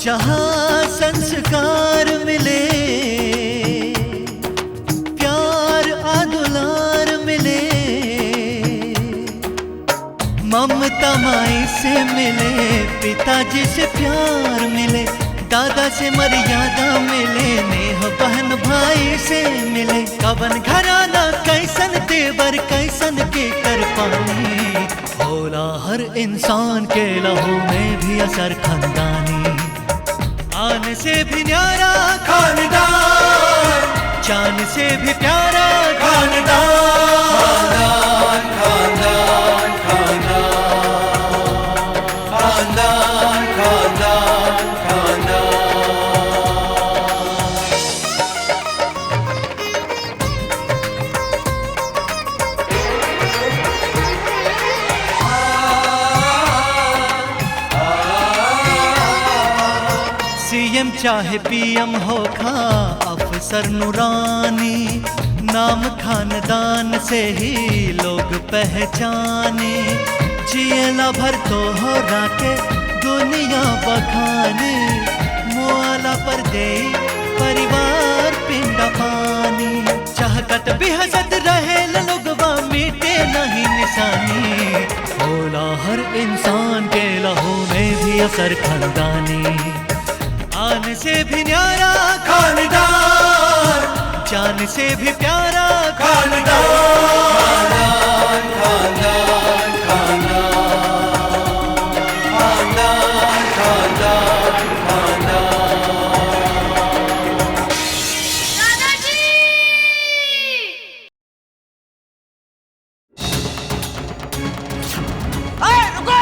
जहाँ संस्कार मिले, प्यार आदुलार मिले, ममता माई से मिले, पिताजी से प्यार मिले, दादा से मर्यादा मिले, नेह बहन भाई से मिले। कवन घराना कैसन तेवर कैसन के कर पानी, होला हर इंसान के लहू में भी असर खानदानी। आन से भी न्यारा खानदान, जान से भी प्यारा खानदान। खानदान खानदान खानदान खानदान खानदान। सीएम चाहे पीएम हो खा अफसर नूरानी, नाम खानदान से ही लोग पहचाने। जियला भर तो हो राके दुनिया बखाने, मुआला पर दे परिवार पिंडा पानी। चाहकत भी हसत रहे लोगवा मिटे नहीं निशानी, होला हर इंसान के लहू में भी असर खानदानी। आन से भी न्यारा खानदान, जान से भी प्यारा खानदान। खानदान खानदान खानदान खानदान खानदान। दादाजी! रुको!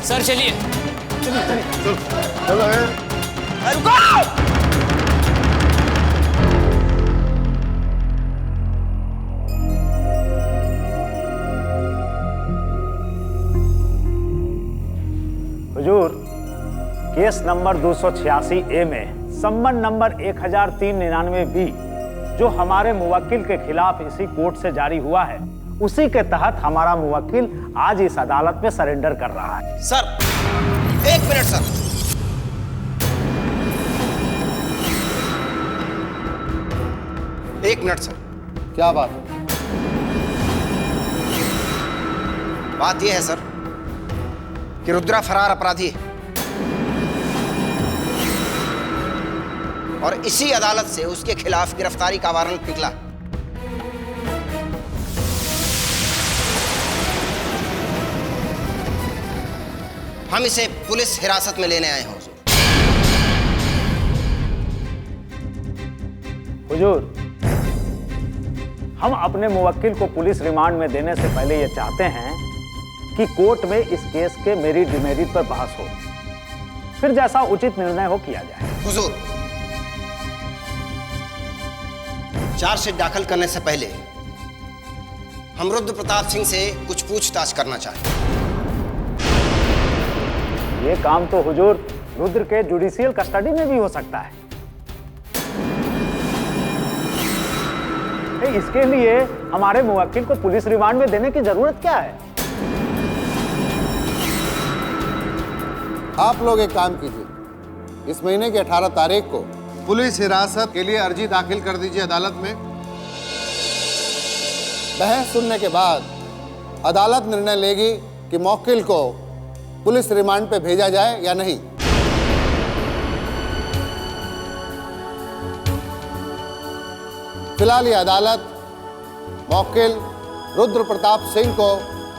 सर चलिए। चलो रुको! हुजूर, केस नंबर 286A में सम्मन नंबर 1399B जो हमारे मुवक्किल के खिलाफ इसी कोर्ट से जारी हुआ है, उसी के तहत हमारा मुवक्किल आज इस अदालत में सरेंडर कर रहा है। सर 1 मिनट सर। एक मिनट सर। क्या बात है? बात यह है सर कि रुद्रा फरार अपराधी है और इसी अदालत से उसके खिलाफ गिरफ्तारी का वारंट निकला। हम इसे पुलिस हिरासत में लेने आए हैं हुजूर, हम अपने मुवक्किल को पुलिस रिमांड में देने से पहले ये चाहते हैं कि कोर्ट में इस केस के मेरिट डिमेरिट पर बहस हो, फिर जैसा उचित निर्णय हो किया जाए। हुजूर, चार्जशीट दाखिल करने से पहले हम रुद्र प्रताप सिंह से कुछ पूछताछ करना चाहते हैं। ये काम तो हुजूर रुद्र के जुडिशियल कस्टडी में भी हो सकता है। इसके लिए हमारे मुवक्किल को पुलिस रिमांड में देने की जरूरत क्या है? आप लोग एक काम कीजिए, इस महीने की 18 तारीख को पुलिस हिरासत के लिए अर्जी दाखिल कर दीजिए अदालत में। बहस सुनने के बाद अदालत निर्णय लेगी कि मुवक्किल को पुलिस रिमांड पे भेजा जाए या नहीं। फिलहाल ये अदालत मुवक्किल रुद्र प्रताप सिंह को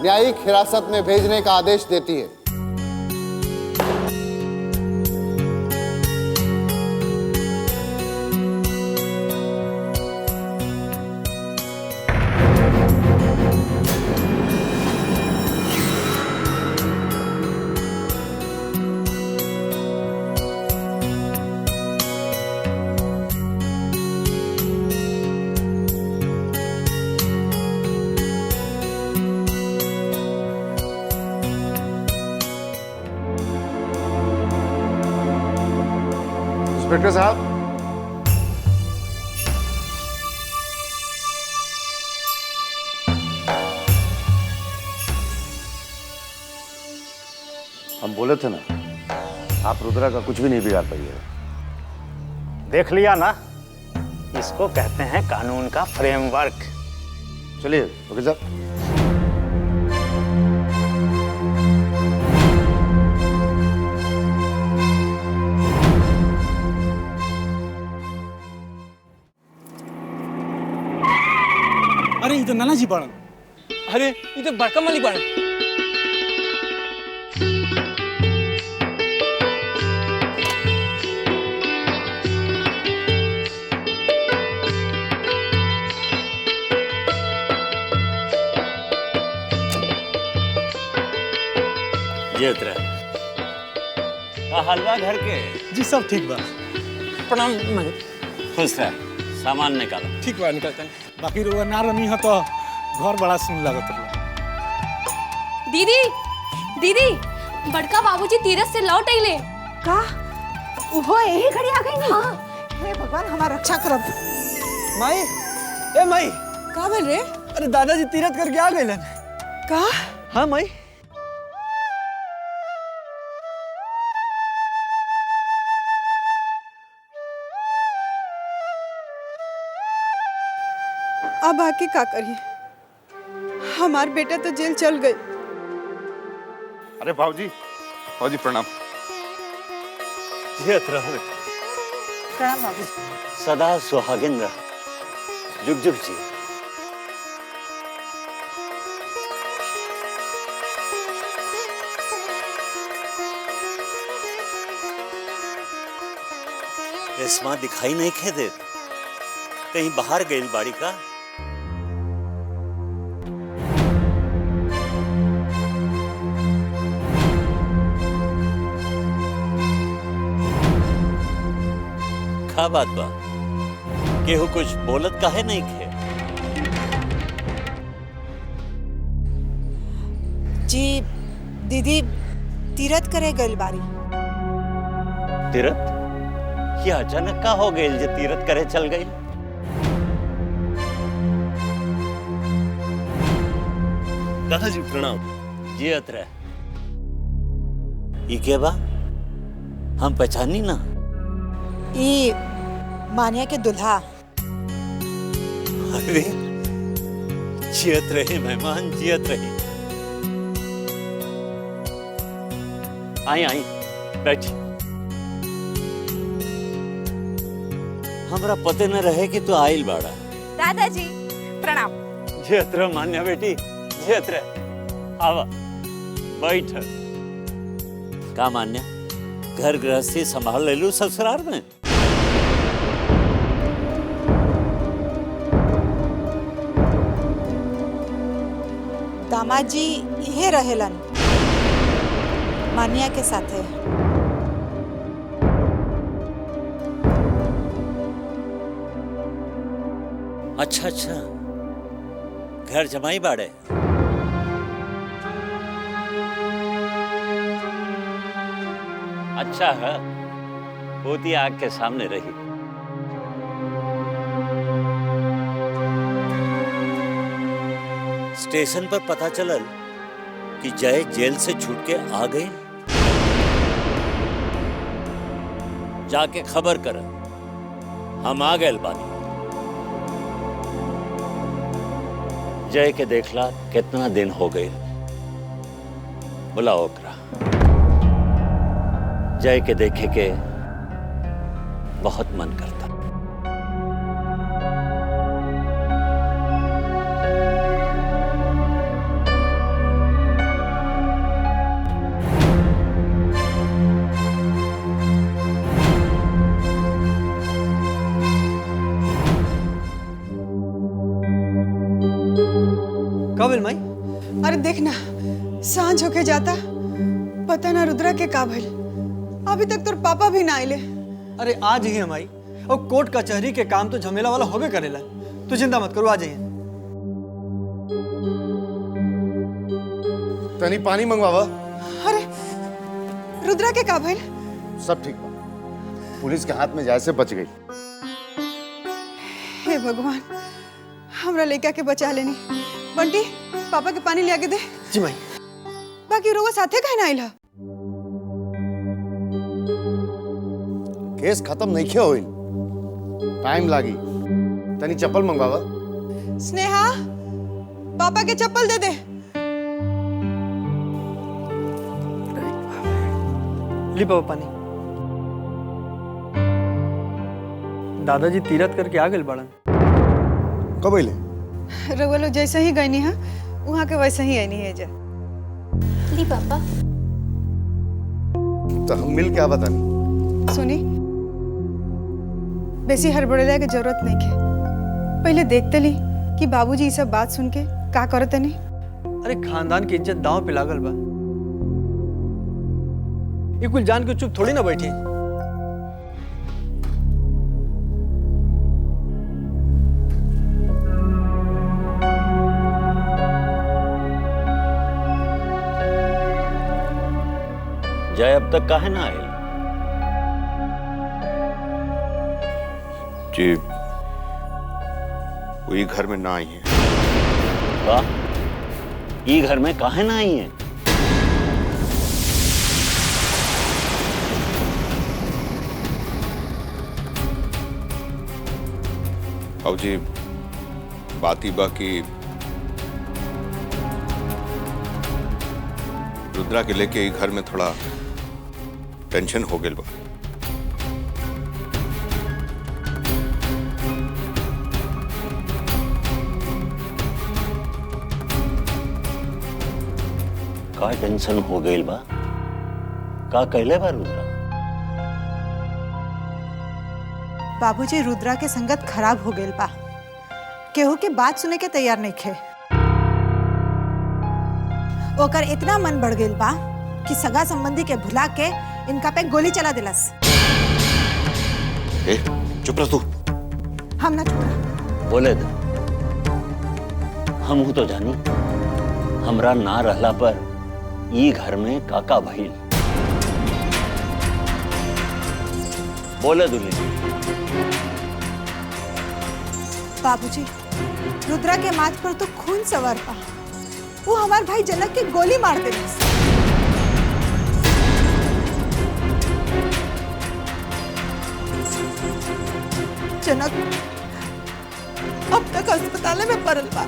न्यायिक हिरासत में भेजने का आदेश देती है। इंस्पेक्टर साहब, हम बोले थे ना, आप रुद्रा का कुछ भी नहीं बिगाड़ पाइएगा। देख लिया ना, इसको कहते हैं कानून का फ्रेमवर्क। चलिए ओके सर। अरे ये तो नाना जी पड़न। अरे ये तो बड़का मालिक पड़न। ये उतरा का हलवा घर के। जी सब ठीक बा। प्रणाम मालिक। खुश रह, सामान निकालो। ठीक बा, निकलता है। बाकी रोगा ना रमी हो तो घर बड़ा सुन लागत रहा। दीदी दीदी बड़का बाबूजी तीरथ से लौट अइले। का वो यही घड़ी आ गई नहीं? हाँ। हे भगवान हमारा रक्षा करब। माई, ए माई, का बोल रे? अरे दादाजी तीरथ करके आ गए। का? हाँ माई। अब आके का करिए? हमार बेटा तो जेल चल गई। अरे भाऊजी, भाऊजी प्रणाम। जियत रहो, प्रणाम बाबू। सदा सुहागिन रह, जुग जुग जी। रेशमा दिखाई नहीं खे दे, कहीं बाहर गई बाड़ी का। का बात बा, केहू कुछ बोलत काहे नहीं खे? जी दीदी तीरथ करे गइल बारी। तीरथ? ये अचानक का हो गई जे तीरथ करे चल गई? दादाजी प्रणाम। जियत रह। ई के बा? हम पहचानी ना। ई मानिया के दुल्हा। अरे जियत रही मेहमान, जियत रही। आई आई बैठी। हमरा पते न रहे कि तू आइल बाड़ा। दादाजी प्रणाम। जियत रह मान्या बेटी, जियत रह। आवा बैठ। का मान्या, घर गृहस्थी संभाल ले लू ससुराल में? दामाद जी इहे रहेलन मानिया के साथे। अच्छा अच्छा, घर जमाई बाड़े। अच्छा है, पोती आग के सामने रही। स्टेशन पर पता चलल कि जय जेल से छूट के आ गई। जाके खबर कर, हम आ गए बानी। जय के देखला कितना दिन हो गए, बुलाओ ओकरा। जय के देखे के बहुत मन करता। कब माई? अरे देख ना, सांझ होके जाता, पता ना रुद्रा के का भइल। अभी तक तोर पापा भी ना आइले। अरे आज ही माई, और कोर्ट कचहरी के काम तो झमेला वाला होबे करेला। तू चिंता मत करो, आ जाइए। तनी पानी मंगवावा। अरे रुद्रा के का भइल? सब ठीक बा, पुलिस के हाथ में जाए से बच गई। हे भगवान, हमरा लड़का के बचा लेनी। बंटी, पापा के पानी ले आके दे। जी माई। बाकी रोवा साथे काहे ना आइला? केस खत्म नहीं किया होइल, टाइम लागी। तनी चप्पल मंगवावा। स्नेहा, पापा के चप्पल दे दे। ली पापा पानी। दादाजी तीरथ करके आ गए बड़न। कब अइले? रउआ लोग जैसे ही गईनी है वहाँ के वैसे ही आईनी है जा। ली पापा। तो हम मिल के आवा तानी। सुनी, बेसी हड़बड़ेला के जरूरत नहीं है। पहले देखते ली कि बाबूजी ये सब बात सुन के का करते नहीं। अरे खानदान की इज्जत दांव पे लागल बा। ये कुल जान के चुप थोड़ी ना बैठी। जय अब तक काहे ना आए? जी वही घर में ना आई है। वाह, ये घर में काहे ना आई है? अब जी बात ही बाकी रुद्रा के लेके घर में थोड़ा टेंशन हो गई बा। का टेंशन हो गई बा? का कहले बा रुद्रा? बाबूजी, रुद्रा के संगत खराब हो गई बा। केहू के बात सुने के तैयार नहीं खे। ओकर इतना मन बढ़ गई बा कि सगा संबंधी के भुला के इनका पे गोली चला दिलस। ए, चुप रह तू। हम ना छोड़ा। बोले दे। हम तो जानी हमरा ना रहला पर ई घर में काका भइल। बोले दुल्हन। बाबूजी, रुद्रा के माथ पर तो खून सवार बा। वो हमार भाई जनक के गोली मार दिलस। जनक अब तक अस्पताल में पड़ल बा।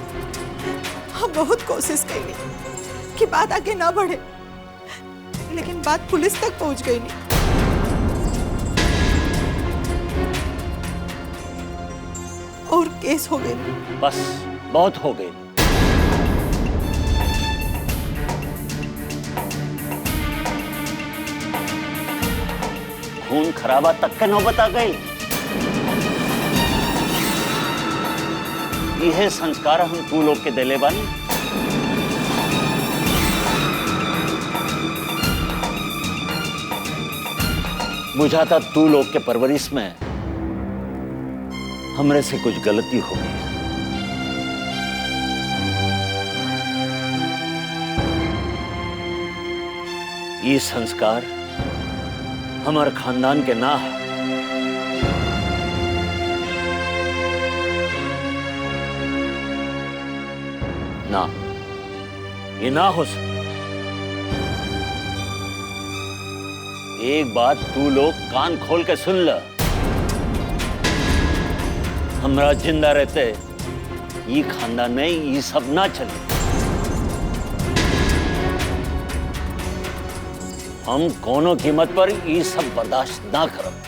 हम बहुत कोशिश कईनी कि बात आगे ना बढ़े, लेकिन बात पुलिस तक पहुंच गई नहीं। और केस हो गई। बस बहुत हो गई। खून खराबा तक का नौबत आ गई। यह संस्कार हम तू लोग के दिले बानी। बुझाता तू लोग के परवरिश में हमरे से कुछ गलती हो गई। ये संस्कार हमारे खानदान के ना है। ना, ये ना हो सकता। एक बात तू लोग कान खोल के सुन ल। हमरा जिंदा रहते ये खानदान में ये सब ना चले। हम कोनो कीमत पर ये सब बर्दाश्त ना करब।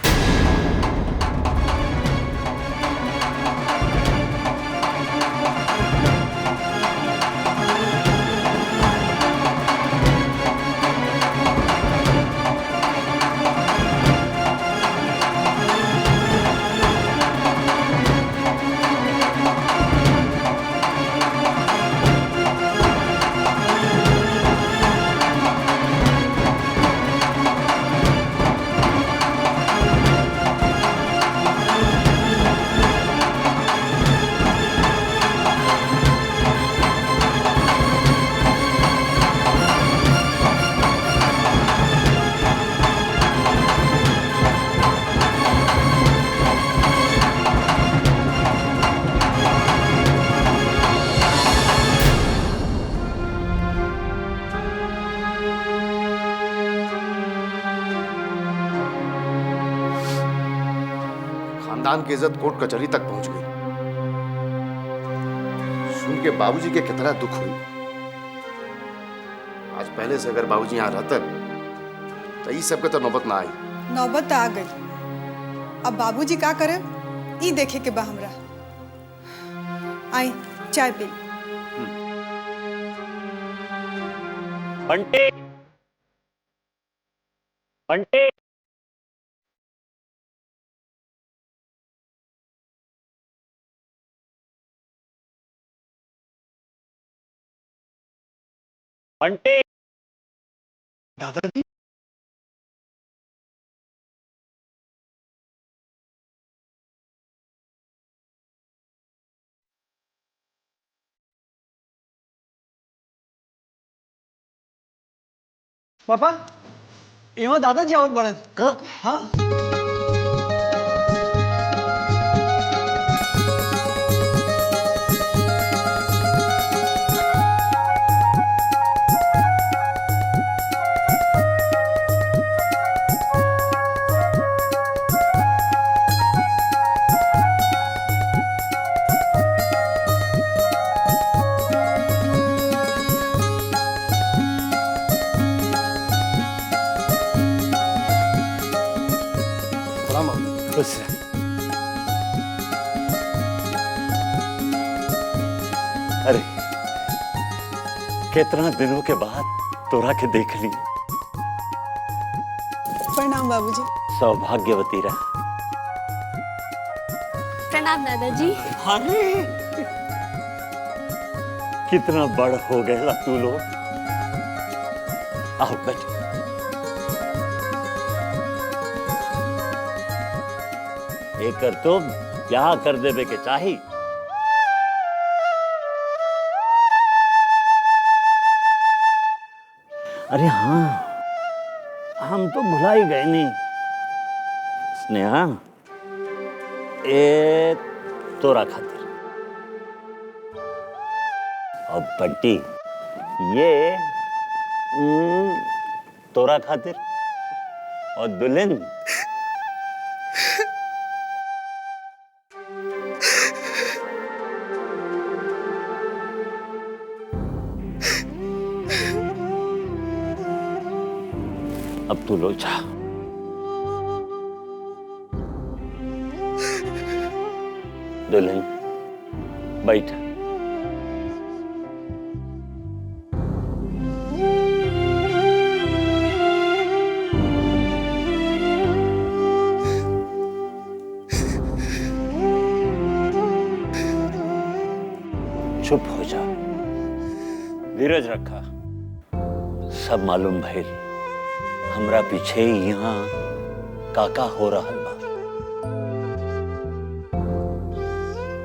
खानदान की इज्जत कोर्ट कचहरी तक पहुंच गई। सुन के बाबूजी के कितना दुख हुई। आज पहले से अगर बाबूजी यहाँ रहते तो ये सबके तो नौबत ना आई। नौबत आ गई, अब बाबूजी का करे ई देखे के बा हमरा। आई चाय पी। बंटी, बंटी, बंटी। दादाजी, पापा एवं दादाजी आवत बड़न। हाँ खुश रह। अरे कितना दिनों के बाद तोरा के देख ली। प्रणाम बाबूजी। सौभाग्यवती रह। प्रणाम दादाजी। अरे कितना बड़ हो गया तू लोग। आओ बैठ। एकर तो ब्याह कर देवे के चाही। अरे हाँ, हम तो भुला ही गए नहीं। स्नेहा, ए तोरा खातिर और बंटी ये तोरा खातिर और दुल्हन अब तू लो जा। दुल्हन बैठ। चुप हो जा, धीरज रखा। सब मालूम भइल हमरा पीछे यहाँ काका हो रहा बा।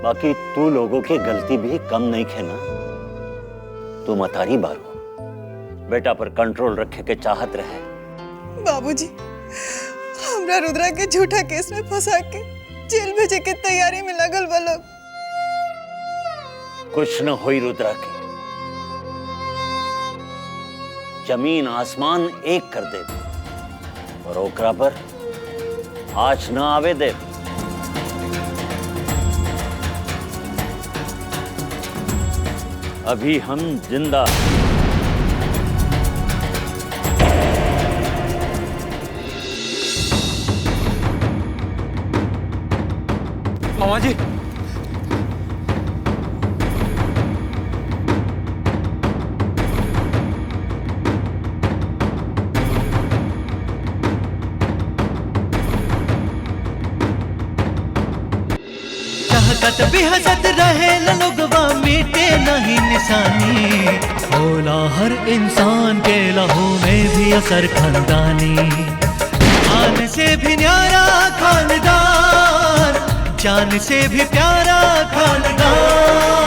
बाकी तू लोगों की गलती भी कम नहीं खे ना। तू मतारी बारो, बेटा पर कंट्रोल रखे के चाहत रहे। बाबूजी, हमरा रुद्रा के झूठा केस में फंसा के जेल भेजे के तैयारी में लगल बा लोग। कुछ न होई रुद्रा के, जमीन आसमान एक कर दे और ओकरा पर आँच न आवे दे। अभी हम जिंदा। मामा जी, चाहत भी हसत रहे लोगवा मिटे नहीं निशानी। होला हर इंसान के लहू में भी असर खानदानी। आन से भी न्यारा खानदान, जान से भी प्यारा खानदान।